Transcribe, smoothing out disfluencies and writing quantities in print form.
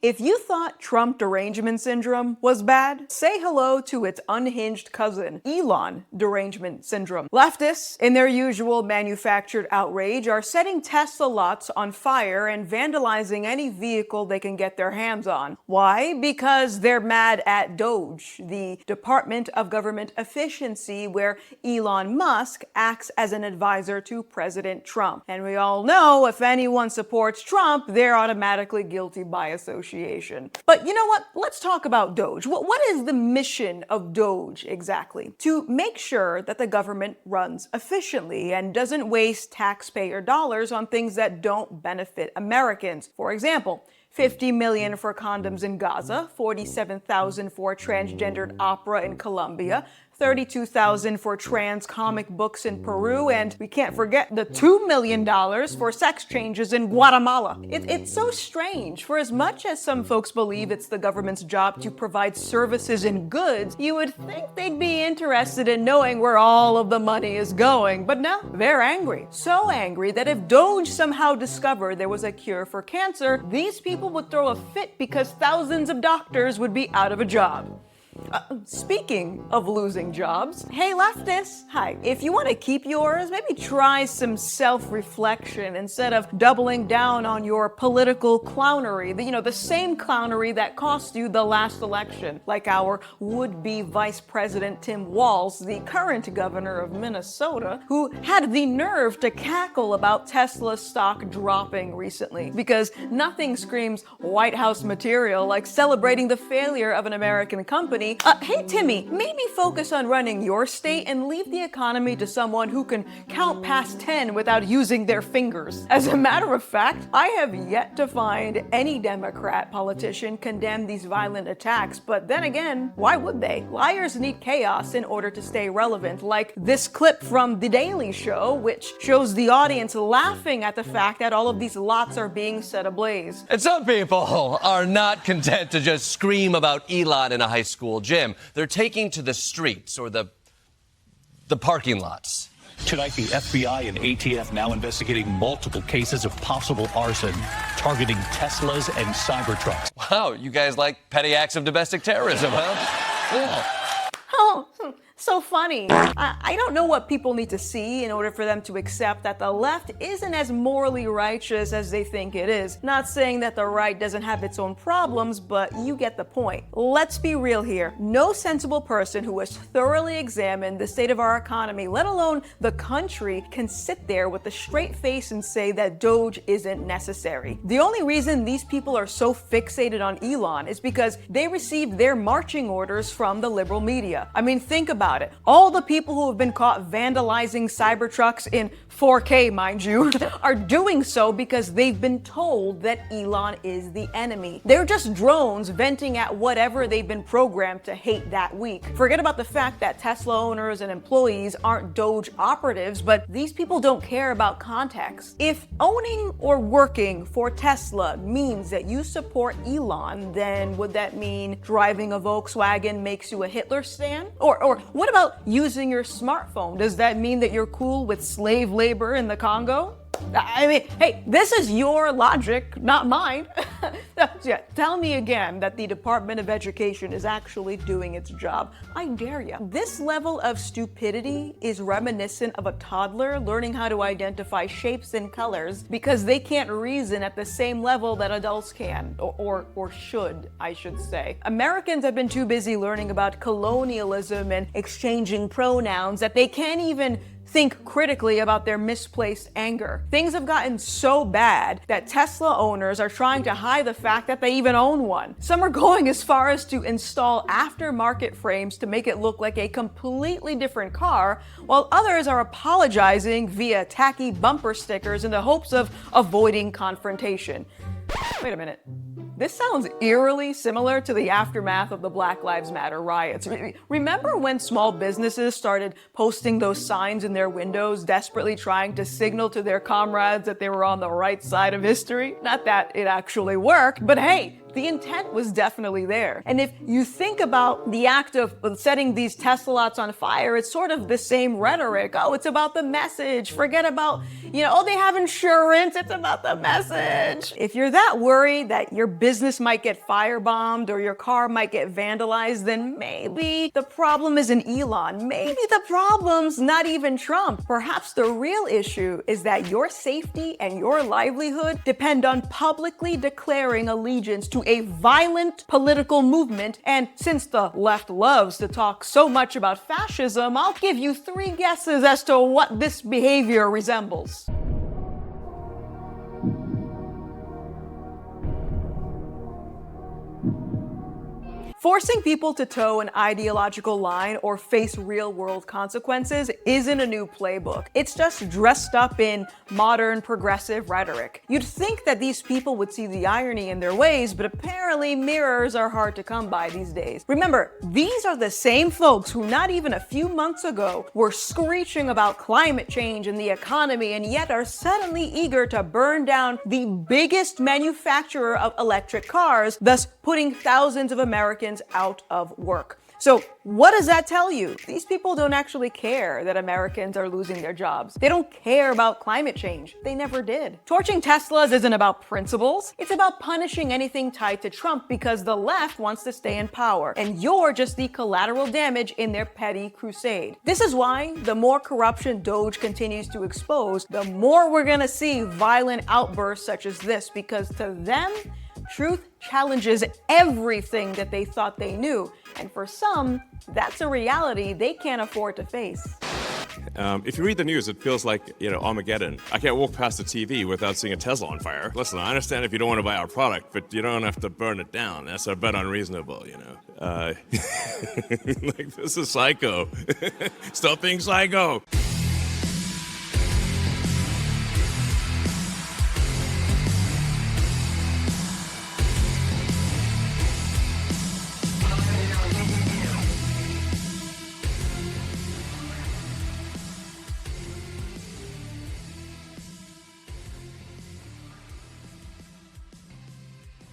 If you thought Trump derangement syndrome was bad, say hello to its unhinged cousin, Elon derangement syndrome. Leftists, in their usual manufactured outrage, are setting Tesla lots on fire and vandalizing any vehicle they can get their hands on. Why? Because they're mad at d.o.g.e, the Department of Government Efficiency, where Elon Musk acts as an advisor to President Trump. And we all know if anyone supports Trump, they're automatically guilty by association. But you know what? Let's talk about d.o.g.e. What is the mission of d.o.g.e exactly? To make sure that the government runs efficiently and doesn't waste taxpayer dollars on things that don't benefit Americans. For example, $50 million for condoms in Gaza, $47,000 for transgendered opera in Colombia, $32,000 for trans comic books in Peru, and we can't forget the $2 million for sex changes in Guatemala. It's so strange. For as much as some folks believe it's the government's job to provide services and goods, you would think they'd be interested in knowing where all of the money is going. But no, they're angry. So angry that if d.o.g.e somehow discovered there was a cure for cancer, these people would throw a fit because thousands of doctors would be out of a job. Speaking of losing jobs, hey leftists, hi. If you want to keep yours, maybe try some self-reflection instead of doubling down on your political clownery. The same clownery that cost you the last election, like our would-be Vice President Tim Walz, the current governor of Minnesota, who had the nerve to cackle about Tesla stock dropping recently, because nothing screams White House material like celebrating the failure of an American company. Hey Timmy, maybe focus on running your state and leave the economy to someone who can count past 10 without using their fingers. As a matter of fact, I have yet to find any Democrat politician condemn these violent attacks, but then again, why would they? Liars need chaos in order to stay relevant, like this clip from The Daily Show, which shows the audience laughing at the fact that all of these lots are being set ablaze. And some people are not content to just scream about Elon in a high school gym. They're taking to the streets or the parking lots. Tonight, the FBI and ATF now investigating multiple cases of possible arson targeting Teslas and Cybertrucks. Wow, you guys like petty acts of domestic terrorism, huh? Yeah. Oh, so funny. I don't know what people need to see in order for them to accept that the left isn't as morally righteous as they think it is. Not saying that the right doesn't have its own problems, but you get the point. Let's be real here. No sensible person who has thoroughly examined the state of our economy, let alone the country, can sit there with a straight face and say that d.o.g.e isn't necessary. The only reason these people are so fixated on Elon is because they received their marching orders from the liberal media. I mean, think about it. All the people who have been caught vandalizing Cybertrucks in 4K, mind you, are doing so because they've been told that Elon is the enemy. They're just drones venting at whatever they've been programmed to hate that week. Forget about the fact that Tesla owners and employees aren't d.o.g.e operatives, but these people don't care about context. If owning or working for Tesla means that you support Elon, then would that mean driving a Volkswagen makes you a Hitler stan? Or what about using your smartphone? Does that mean that you're cool with slave labor in the Congo? I mean, hey, this is your logic, not mine. Yeah, tell me again that the Department of Education is actually doing its job. I dare you. This level of stupidity is reminiscent of a toddler learning how to identify shapes and colors because they can't reason at the same level that adults can, or should, I should say. Americans have been too busy learning about colonialism and exchanging pronouns that they can't even think critically about their misplaced anger. Things have gotten so bad that Tesla owners are trying to hide the fact that they even own one. Some are going as far as to install aftermarket frames to make it look like a completely different car, while others are apologizing via tacky bumper stickers in the hopes of avoiding confrontation. Wait a minute. This sounds eerily similar to the aftermath of the Black Lives Matter riots. Remember when small businesses started posting those signs in their windows, desperately trying to signal to their comrades that they were on the right side of history? Not that it actually worked, but hey, the intent was definitely there. And if you think about the act of setting these Tesla lots on fire, it's sort of the same rhetoric. Oh, it's about the message. Forget about, oh, they have insurance. It's about the message. If you're that worried that your business might get firebombed or your car might get vandalized, then maybe the problem isn't Elon. Maybe the problem's not even Trump. Perhaps the real issue is that your safety and your livelihood depend on publicly declaring allegiance to a violent political movement. And since the left loves to talk so much about fascism, I'll give you 3 guesses as to what this behavior resembles. Forcing people to toe an ideological line or face real-world consequences isn't a new playbook. It's just dressed up in modern progressive rhetoric. You'd think that these people would see the irony in their ways, but apparently mirrors are hard to come by these days. Remember, these are the same folks who not even a few months ago were screeching about climate change and the economy, and yet are suddenly eager to burn down the biggest manufacturer of electric cars, thus putting thousands of Americans out of work. So what does that tell you? These people don't actually care that Americans are losing their jobs. They don't care about climate change. They never did. Torching Teslas isn't about principles. It's about punishing anything tied to Trump because the left wants to stay in power, and you're just the collateral damage in their petty crusade. This is why the more corruption Doge continues to expose, the more we're gonna see violent outbursts such as this, because to them, truth challenges everything that they thought they knew. And for some, that's a reality they can't afford to face. If you read the news, it feels like, Armageddon. I can't walk past the TV without seeing a Tesla on fire. Listen, I understand if you don't want to buy our product, but you don't have to burn it down. That's a bit unreasonable, Like, this is psycho. Stop being psycho.